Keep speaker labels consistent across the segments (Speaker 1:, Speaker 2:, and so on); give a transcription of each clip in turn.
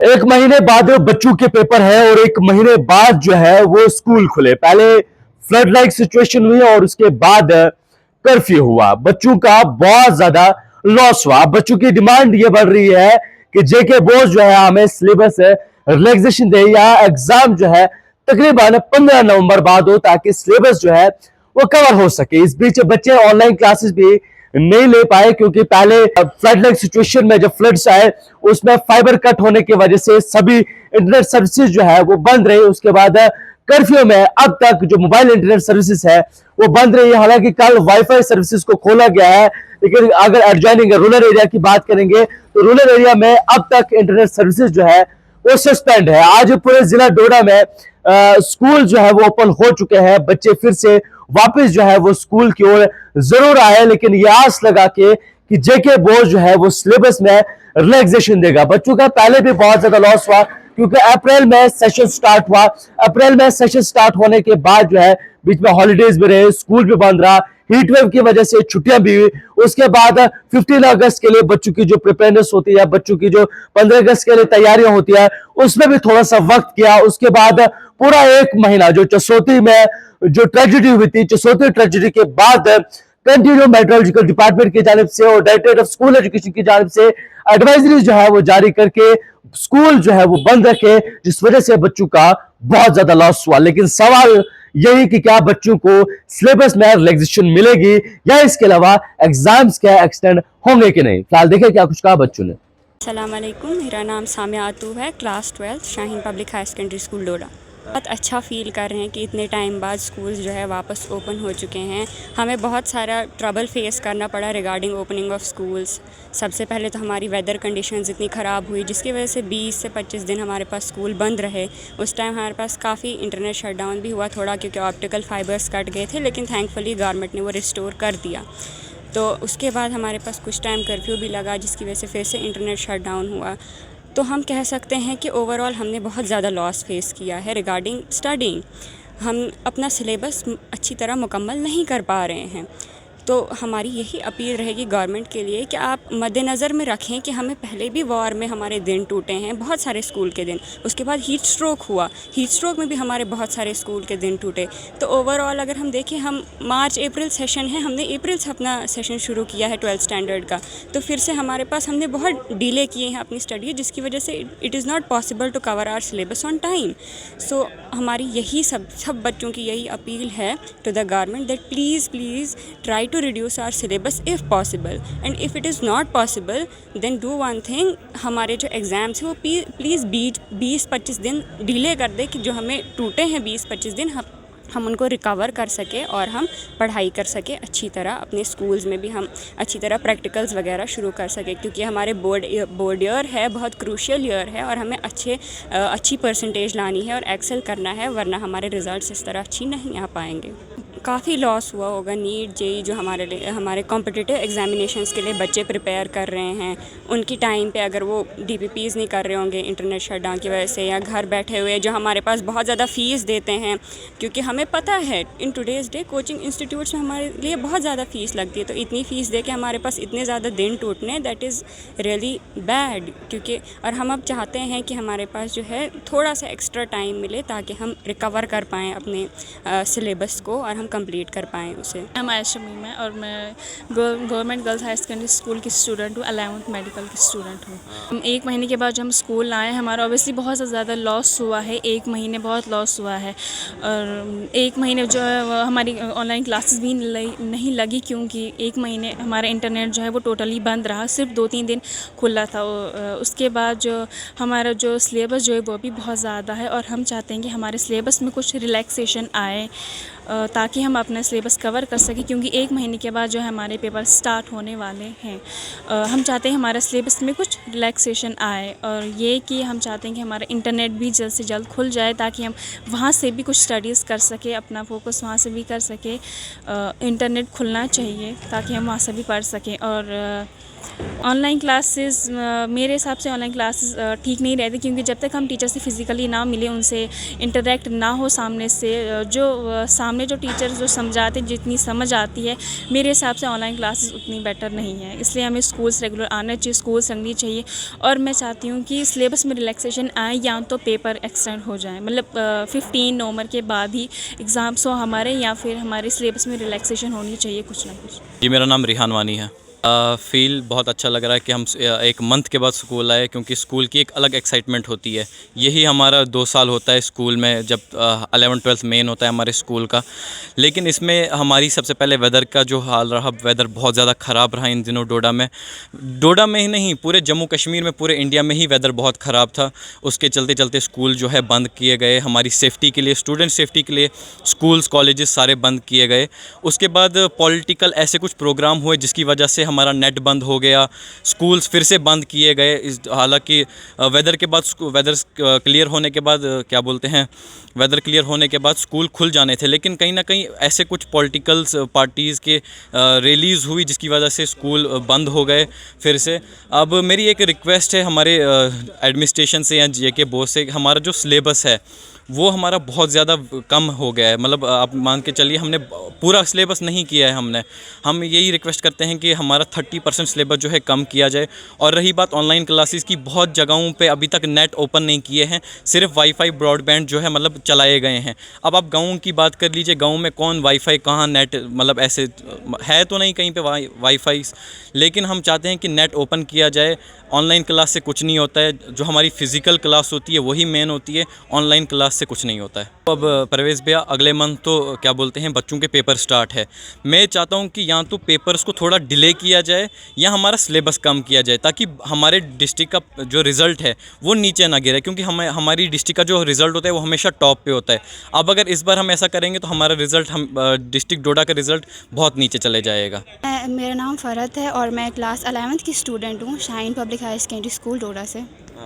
Speaker 1: एक महीने बाद बच्चों के पेपर है और एक महीने बाद जो है वो स्कूल खुले। पहले फ्लड लाइक सिचुएशन हुई और उसके बाद कर्फ्यू हुआ। बच्चों का बहुत ज्यादा लॉस हुआ। बच्चों की डिमांड ये बढ़ रही है कि जेके बोर्ड जो है हमें सिलेबस रिलैक्सेशन दे या एग्जाम जो है तकरीबन 15 नवंबर बाद हो ताकि सिलेबस जो है वो कवर हो सके। इस बीच बच्चे ऑनलाइन क्लासेस भी नहीं ले पाए क्योंकि पहले फ्लड लाइक सिचुएशन में जब फ्लड्स आए उसमें फाइबर कट होने की वजह से सभी इंटरनेट सर्विसेज जो है वो बंद रही। उसके बाद कर्फ्यू में अब तक जो मोबाइल इंटरनेट सर्विसेज है वो बंद रही है। हालांकि कल वाईफाई सर्विसेज को खोला गया है, लेकिन अगर एडजॉइनिंग रूरल एरिया की बात करेंगे तो रूरल एरिया में अब तक इंटरनेट सर्विसेज जो है वो सस्पेंड है। आज पूरे जिला डोडा में स्कूल जो है वो ओपन हो चुके हैं। बच्चे फिर से वापस जो है वो स्कूल की ओर जरूर आए, लेकिन ये आस लगा के कि जेके बोर्ड जो है वो सिलेबस में रिलैक्सेशन देगा। बच्चों का पहले भी बहुत ज्यादा लॉस हुआ क्योंकि अप्रैल में सेशन स्टार्ट हुआ। अप्रैल में सेशन स्टार्ट होने के बाद जो है बीच में हॉलीडेज भी रहे, स्कूल भी बंद रहा, हीट वेव की वजह से छुट्टियां भी हुई। उसके बाद 15 अगस्त के लिए बच्चों की जो प्रिपेयरनेस होती है, बच्चों की जो 15 अगस्त के लिए तैयारियां होती है, उसमें भी थोड़ा सा वक्त किया। उसके बाद पूरा एक महीना जो चसौती में जो ट्रेजेडी हुई थी, चसौती ट्रेजेडी के बाद कंटिन्यू मेट्रोलॉजिकल डिपार्टमेंट की जानिब से और डायरेक्टरेट ऑफ स्कूल एजुकेशन की जानिब से एडवाइजरी जो है वो जारी करके स्कूल जो है वो बंद रखे, जिस वजह से बच्चों का बहुत ज्यादा लॉस हुआ। लेकिन सवाल यही कि क्या बच्चों को सिलेबस में रिलैक्सेशन मिलेगी या इसके अलावा एग्जाम्स क्या एक्सटेंड होंगे कि नहीं। फिलहाल देखें क्या कुछ कहा बच्चों ने।
Speaker 2: अस्सलाम वालेकुम, मेरा नाम सामिया आतू है, class 12 Shaheen public high secondary school Doda. बहुत अच्छा फ़ील कर रहे हैं कि इतने टाइम बाद स्कूल्स जो है वापस ओपन हो चुके हैं। हमें बहुत सारा ट्रबल फेस करना पड़ा रिगार्डिंग ओपनिंग ऑफ स्कूल्स। सबसे पहले तो हमारी वेदर कंडीशंस इतनी ख़राब हुई जिसकी वजह से 20 से 25 दिन हमारे पास स्कूल बंद रहे। उस टाइम हमारे पास काफ़ी इंटरनेट शटडाउन भी हुआ थोड़ा, क्योंकि ऑप्टिकल फाइबर्स कट गए थे, लेकिन थैंकफुली गवर्नमेंट ने वो रिस्टोर कर दिया। तो उसके बाद हमारे पास कुछ टाइम कर्फ्यू भी लगा जिसकी वजह से फिर से इंटरनेट शटडाउन हुआ। तो हम कह सकते हैं कि ओवरऑल हमने बहुत ज़्यादा लॉस फेस किया है रिगार्डिंग स्टडिंग। हम अपना सिलेबस अच्छी तरह मुकम्मल नहीं कर पा रहे हैं। तो हमारी यही अपील रहेगी गवर्नमेंट के लिए कि आप मद्देनज़र में रखें कि हमें पहले भी वॉर में हमारे दिन टूटे हैं, बहुत सारे स्कूल के दिन। उसके बाद हीट स्ट्रोक हुआ, हीट स्ट्रोक में भी हमारे बहुत सारे स्कूल के दिन टूटे। तो ओवरऑल अगर हम देखें, हम मार्च अप्रैल सेशन है, हमने अप्रैल से अपना सेशन शुरू किया है 12th स्टैंडर्ड का। तो फिर से हमारे पास हमने बहुत डिले किए हैं अपनी स्टडी, जिसकी वजह से it is not possible to cover our syllabus on time. So हमारी यही सब बच्चों की यही अपील है to the government that please try to reduce our syllabus if possible, and if it is not possible then do one thing, हमारे जो exams हैं वो प्लीज़ 20-25 दिन डिले कर दे कि जो हमें टूटे हैं 20-25 दिन हम उनको रिकवर कर सके और हम पढ़ाई कर सके अच्छी तरह। अपने स्कूल्स में भी हम अच्छी तरह प्रैक्टिकल्स वगैरह शुरू कर सके, क्योंकि हमारे बोर्ड ईयर है, बहुत क्रूशियल ईयर है और हमें अच्छी परसेंटेज लानी है और एक्सेल करना है, वरना हमारे रिज़ल्ट्स इस तरह अच्छी नहीं आ पाएंगे। काफ़ी लॉस हुआ होगा। नीट जेई जो हमारे कॉम्पिटिटिव एग्जामिनेशंस के लिए बच्चे प्रिपेयर कर रहे हैं, उनकी टाइम पे अगर वो डीपीपीज़ नहीं कर रहे होंगे इंटरनेट शटडाउन की वजह से, या घर बैठे हुए जो हमारे पास बहुत ज़्यादा फ़ीस देते हैं, क्योंकि हमें पता है in today's day coaching institutes में हमारे लिए बहुत ज़्यादा फ़ीस लगती है। तो इतनी फ़ीस दे के हमारे पास इतने ज़्यादा दिन टूटने, दैट इज़ रियली बैड। क्योंकि और हम अब चाहते हैं कि हमारे पास जो है थोड़ा सा एक्स्ट्रा टाइम मिले ताकि हम रिकवर कर पाएँ अपने सिलेबस को और हम कंप्लीट कर पाएँ उसे।
Speaker 3: मैं आयशा मीम है और मैं government girls high secondary school की स्टूडेंट हूँ, 11th मेडिकल की स्टूडेंट हूँ। हम एक महीने के बाद जब हम स्कूल आए, हमारा ऑब्वियसली बहुत ज़्यादा लॉस हुआ है। एक महीने बहुत लॉस हुआ है और एक महीने जो है हमारी ऑनलाइन क्लासेस भी नहीं लगी, क्योंकि एक महीने हमारा इंटरनेट जो है वो टोटली बंद रहा, सिर्फ 2-3 दिन खुला था। उसके बाद जो हमारा जो सिलेबस जो है वो भी बहुत ज़्यादा है और हम चाहते हैं कि हमारे सिलेबस में कुछ रिलैक्सेशन आए ताकि हम अपना सिलेबस कवर कर सकें, क्योंकि एक महीने के बाद जो है हमारे पेपर स्टार्ट होने वाले हैं। हम चाहते हैं हमारे सिलेबस में कुछ रिलैक्सेशन आए और ये कि हम चाहते हैं कि हमारा इंटरनेट भी जल्द से जल्द खुल जाए ताकि हम वहाँ से भी कुछ स्टडीज़ कर सकें, अपना फोकस वहाँ से भी कर सकें। इंटरनेट खुलना चाहिए ताकि हम वहाँ से भी पढ़ सकें। और ऑनलाइन क्लासेस मेरे हिसाब से ऑनलाइन क्लासेस ठीक नहीं रहती, क्योंकि जब तक हम टीचर से फिज़िकली ना मिले, उनसे इंटरेक्ट ना हो सामने से, सामने जो टीचर जो समझाते जितनी समझ आती है, मेरे हिसाब से ऑनलाइन क्लासेस उतनी बेटर नहीं है। इसलिए हमें स्कूल्स रेगुलर आना चाहिए, स्कूल्स लगनी चाहिए। और मैं चाहती हूँ कि सिलेबस में रिलैक्सेशन आए, या तो पेपर एक्सटेंड हो जाए, मतलब 15 नवंबर के बाद ही एग्ज़ाम्स हो हमारे, या फिर हमारे सिलेबस में रिलैक्सेशन होनी चाहिए कुछ ना कुछ।
Speaker 4: जी, मेरा नाम रिहान वानी है। फ़ील बहुत अच्छा लग रहा है कि हम एक मंथ के बाद स्कूल आए, क्योंकि स्कूल की एक अलग एक्साइटमेंट होती है। यही हमारा 2 साल होता है स्कूल में, जब 11th-12th मेन होता है हमारे स्कूल का। लेकिन इसमें हमारी सबसे पहले वेदर का जो हाल रहा, वेदर बहुत ज़्यादा ख़राब रहा इन दिनों डोडा में ही नहीं, पूरे जम्मू कश्मीर में, पूरे इंडिया में ही वेदर बहुत ख़राब था। उसके चलते चलते स्कूल जो है बंद किए गए, हमारी सेफ़्टी के लिए, स्टूडेंट सेफ़्टी के लिए स्कूल्स कॉलेजेस सारे बंद किए गए। उसके बाद पॉलिटिकल ऐसे कुछ प्रोग्राम हुए जिसकी वजह से हमारा नेट बंद हो गया, स्कूल्स फिर से बंद किए गए। हालांकि वेदर क्लियर होने के बाद वेदर क्लियर होने के बाद स्कूल खुल जाने थे, लेकिन कहीं ना कहीं ऐसे कुछ पॉलिटिकल्स पार्टीज़ के रैलीज़ हुई जिसकी वजह से स्कूल बंद हो गए फिर से। अब मेरी एक रिक्वेस्ट है हमारे एडमिनिस्ट्रेशन से या जेके बोर्ड से, हमारा जो सिलेबस है वो हमारा बहुत ज़्यादा कम हो गया है। मतलब आप मान के चलिए हमने पूरा सिलेबस नहीं किया है। हम यही रिक्वेस्ट करते हैं कि हमारा 30% सिलेबस जो है कम किया जाए। और रही बात ऑनलाइन क्लासेस की, बहुत जगहों पे अभी तक नेट ओपन नहीं किए हैं, सिर्फ वाईफाई ब्रॉडबैंड जो है मतलब चलाए गए हैं। अब आप गाँव की बात कर लीजिए, गाँव में कौन वाईफाई, कहाँ नेट, मतलब ऐसे है तो नहीं कहीं पे वाईफाई, लेकिन हम चाहते हैं कि नेट ओपन किया जाए। ऑनलाइन क्लास से कुछ नहीं होता है, जो हमारी फ़िज़िकल क्लास होती है वही मेन होती है, ऑनलाइन क्लास से कुछ नहीं होता है। अब परवेज़ भैया, अगले मंथ तो क्या बोलते हैं बच्चों के पेपर स्टार्ट है। मैं चाहता हूं कि या तो पेपर्स को थोड़ा डिले किया जाए या हमारा सिलेबस कम किया जाए, ताकि हमारे डिस्ट्रिक्ट का जो रिज़ल्ट है वो नीचे ना गिरे, क्योंकि हमारी डिस्ट्रिक्ट का जो रिज़ल्ट होता है वो हमेशा टॉप पे होता है। अब अगर इस बार हम ऐसा करेंगे तो हमारा रिज़ल्ट, डिस्ट्रिक्ट डोडा का रिज़ल्ट बहुत नीचे चले जाएगा।
Speaker 5: मेरा नाम फ़रत है और मैं क्लास 11th की स्टूडेंट हूँ, Shaheen public high secondary school Doda से।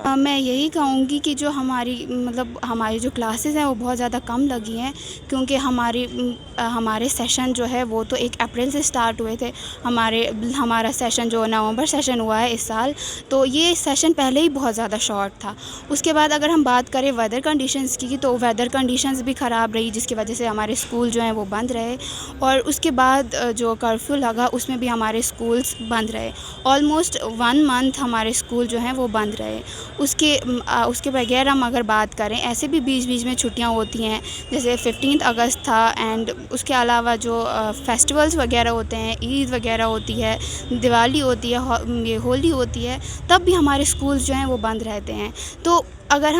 Speaker 5: मैं यही कहूँगी कि जो हमारी जो क्लासेस हैं वो बहुत ज़्यादा कम लगी हैं, क्योंकि हमारे सेशन जो है वो तो 1 अप्रैल से स्टार्ट हुए थे। हमारा सेशन जो नवंबर सेशन हुआ है इस साल, तो ये सेशन पहले ही बहुत ज़्यादा शॉर्ट था। उसके बाद अगर हम बात करें वेदर कंडीशंस की, तो वेदर कंडीशंस भी ख़राब रही, जिसकी वजह से हमारे स्कूल जो हैं वो बंद रहे। और उसके बाद जो कर्फ्यू लगा उसमें भी हमारे स्कूल्स बंद रहे। ऑलमोस्ट 1 मंथ हमारे स्कूल जो हैं वो बंद रहे। उसके बगैर हम अगर बात करें, ऐसे भी बीच बीच में छुट्टियां होती हैं, जैसे 15 अगस्त था, एंड उसके अलावा जो फेस्टिवल्स वगैरह होते हैं, ईद वगैरह होती है, दिवाली होती है, ये होली होती है, तब भी हमारे स्कूल्स जो हैं वो बंद रहते हैं। तो अगर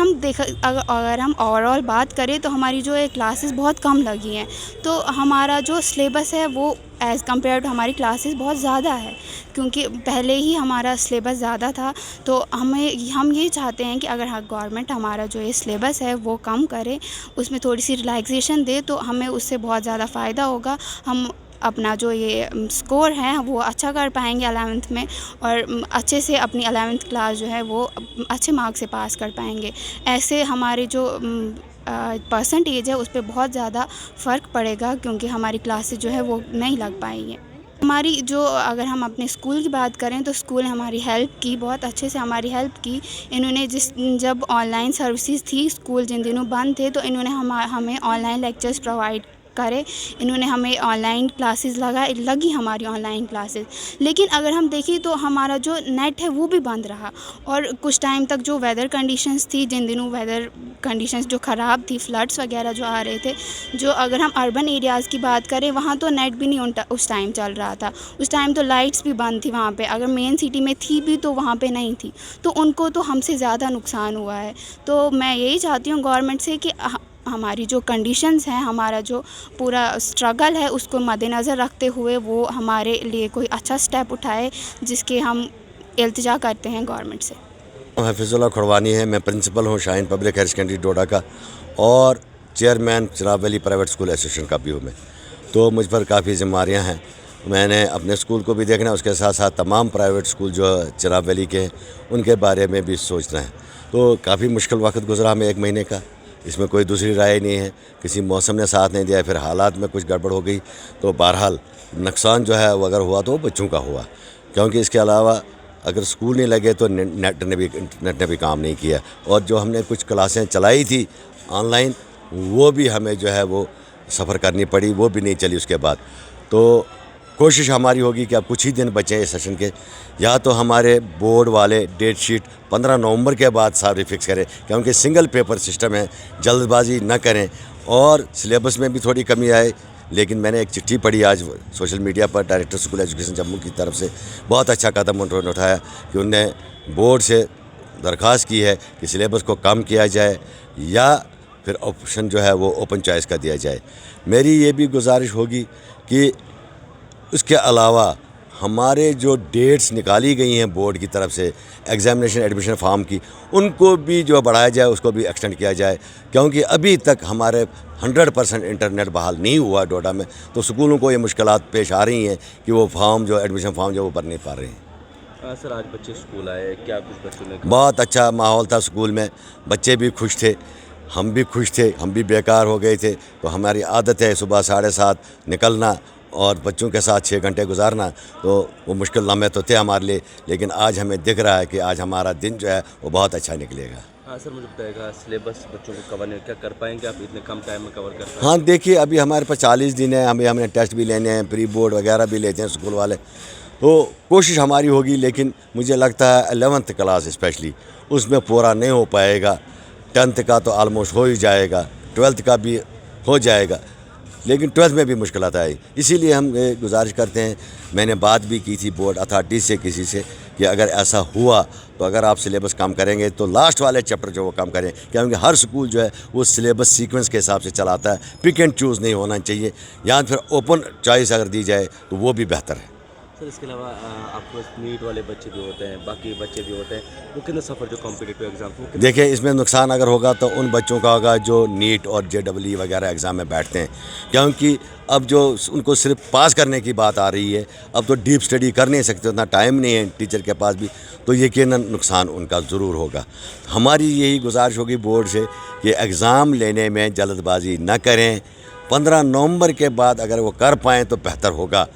Speaker 5: हम ओवरऑल बात करें तो हमारी जो है क्लासेस बहुत कम लगी हैं, तो हमारा जो सिलेबस है वो एज़ कम्पेयर टू हमारी क्लासेस बहुत ज़्यादा है, क्योंकि पहले ही हमारा सिलेबस ज़्यादा था। तो हम ये चाहते हैं कि अगर गवर्नमेंट हमारा जो ये सिलेबस है वो कम करे, उसमें थोड़ी सी रिलैक्सेशन दे, तो हमें उससे बहुत ज़्यादा फ़ायदा होगा। हम अपना जो ये स्कोर है वो अच्छा कर पाएंगे 11th में, और अच्छे से अपनी 11th क्लास जो है वो अच्छे मार्क्स से पास कर पाएंगे। ऐसे हमारे जो परसेंटेज है उस पर बहुत ज़्यादा फ़र्क पड़ेगा, क्योंकि हमारी क्लासेस जो है वो नहीं लग पाएंगी। हमारी जो, अगर हम अपने स्कूल की बात करें तो स्कूल ने हमारी हेल्प की, बहुत अच्छे से हमारी हेल्प की। इन्होंने जब ऑनलाइन सर्विसेज थी, स्कूल जिन दिनों बंद थे, तो इन्होंने हमें ऑनलाइन लेक्चर्स प्रोवाइड करे, इन्होंने हमें ऑनलाइन क्लासेस लगी हमारी ऑनलाइन क्लासेस। लेकिन अगर हम देखें तो हमारा जो नेट है वो भी बंद रहा, और कुछ टाइम तक जो वेदर कंडीशंस थी, जिन दिनों वेदर कंडीशंस जो ख़राब थी, फ्लड्स वगैरह जो आ रहे थे, जो अगर हम अर्बन एरियाज़ की बात करें वहाँ तो नेट भी नहीं उस टाइम चल रहा था। उस टाइम तो लाइट्स भी बंद थी वहाँ पे, अगर मेन सिटी में थी भी तो वहाँ पे नहीं थी, तो उनको तो हमसे ज़्यादा नुकसान हुआ है। तो मैं यही चाहती हूँ गवर्नमेंट से कि हमारी जो कंडीशंस हैं, हमारा जो पूरा स्ट्रगल है, उसको मद्देनज़र रखते हुए वो हमारे लिए कोई अच्छा स्टेप उठाए, जिसके हम इल्तिजा करते हैं गवर्नमेंट से।
Speaker 6: हफीज़ुल्लाह खुरवानी है, मैं प्रिंसिपल हूँ शाहीन पब्लिक हायर सेकेंडरी डोडा का, और chairman Chenab valley private school association का भी हूँ मैं। तो मुझ पर काफ़ी जिम्मेदारियाँ हैं, मैंने अपने स्कूल को भी देखना है, उसके साथ साथ तमाम प्राइवेट स्कूल जो चिनाब वैली के हैं उनके बारे में भी सोचना है। तो काफ़ी मुश्किल वक्त गुजरा हमें 1 महीने का, इसमें कोई दूसरी राय नहीं है, किसी मौसम ने साथ नहीं दिया, फिर हालात में कुछ गड़बड़ हो गई, तो बहरहाल नुकसान जो है वो अगर हुआ तो बच्चों का हुआ, क्योंकि इसके अलावा अगर स्कूल नहीं लगे तो इंटरनेट ने भी काम नहीं किया, और जो हमने कुछ क्लासें चलाई थी ऑनलाइन वो भी हमें जो है वो सफ़र करनी पड़ी, वो भी नहीं चली उसके बाद। तो कोशिश हमारी होगी कि अब कुछ ही दिन बचे इस सेशन के, या तो हमारे बोर्ड वाले डेट शीट 15 नवंबर के बाद सारी फिक्स करें, क्योंकि सिंगल पेपर सिस्टम है, जल्दबाजी न करें, और सिलेबस में भी थोड़ी कमी आए। लेकिन मैंने एक चिट्ठी पढ़ी आज सोशल मीडिया पर, डायरेक्टर स्कूल एजुकेशन जम्मू की तरफ से बहुत अच्छा कदम उन्होंने उठाया कि उनने बोर्ड से दरख्वास्त की है कि सिलेबस को कम किया जाए या फिर ऑप्शन जो है वो ओपन चॉइस का दिया जाए। मेरी ये भी गुजारिश होगी कि उसके अलावा हमारे जो डेट्स निकाली गई हैं बोर्ड की तरफ से एग्ज़ामिनेशन एडमिशन फॉर्म की, उनको भी जो बढ़ाया जाए, उसको भी एक्सटेंड किया जाए, क्योंकि अभी तक हमारे 100% इंटरनेट बहाल नहीं हुआ डोडा में, तो स्कूलों को ये मुश्किलात पेश आ रही हैं कि वो फॉर्म जो एडमिशन फॉर्म जो वो भर नहीं पा रहे हैं।
Speaker 1: सर, आज बच्चे स्कूल आए, क्या कुछ बच्चों ने
Speaker 6: बहुत अच्छा माहौल था स्कूल में, बच्चे भी खुश थे, हम भी खुश थे, हम भी बेकार हो गए थे। तो हमारी आदत है सुबह 7:30 निकलना और बच्चों के साथ 6 घंटे गुजारना, तो वो मुश्किल लम्हे तो थे हमारे लिए, लेकिन आज हमें दिख रहा है कि आज हमारा दिन जो है वो बहुत अच्छा निकलेगा।
Speaker 1: हाँ सर, मुझे बताएगा सिलेबस बच्चों को कवर नहीं क्या कर पाएंगे आप इतने कम टाइम में कवर कर पाएंगे?
Speaker 6: हाँ देखिए, अभी हमारे पास 40 दिन है, हमने टेस्ट भी लेने हैं, प्री बोर्ड वगैरह भी लेते हैं स्कूल वाले, तो कोशिश हमारी होगी, लेकिन मुझे लगता है 11th क्लास स्पेशली उसमें पूरा नहीं हो पाएगा। 10th का तो आलमोस्ट हो ही जाएगा, 12th का भी हो जाएगा, लेकिन 12th में भी मुश्किलात आई। इसीलिए हम ये गुजारिश करते हैं, मैंने बात भी की थी बोर्ड अथॉरिटी से किसी से, कि अगर ऐसा हुआ तो अगर आप सिलेबस कम करेंगे तो लास्ट वाले चैप्टर जो वो कम करें, क्योंकि हर स्कूल जो है वो सिलेबस सीक्वेंस के हिसाब से चलाता है, पिक एंड चूज़ नहीं होना चाहिए, या फिर ओपन चॉइस अगर दी जाए तो वो भी बेहतर है।
Speaker 1: सर, इसके अलावा आपको नीट वाले बच्चे भी होते हैं, बाकी बच्चे भी होते हैं, वो कितना सफ़र जो कॉम्पिटिटिव एग्जाम वो
Speaker 6: देखिए, इसमें नुकसान अगर होगा तो उन बच्चों का होगा जो नीट और JEE वगैरह एग्ज़ाम में बैठते हैं, क्योंकि अब जो उनको सिर्फ पास करने की बात आ रही है, अब तो डीप स्टडी कर नहीं सकते, उतना टाइम नहीं है टीचर के पास भी, तो यकीनन नुकसान उनका ज़रूर होगा। हमारी यही गुजारिश होगी बोर्ड से कि एग्ज़ाम लेने में जल्दबाजी न करें, 15 नवंबर के बाद अगर वो कर पाएँ तो बेहतर होगा,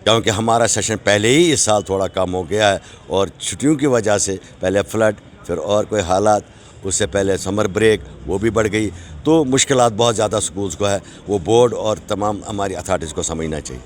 Speaker 6: क्योंकि हमारा सेशन पहले ही इस साल थोड़ा कम हो गया है, और छुट्टियों की वजह से पहले फ्लड, फिर और कोई हालात, उससे पहले समर ब्रेक वो भी बढ़ गई, तो मुश्किलात बहुत ज़्यादा स्कूल्स को है, वो बोर्ड और तमाम हमारी अथॉरिटीज़ को समझना चाहिए।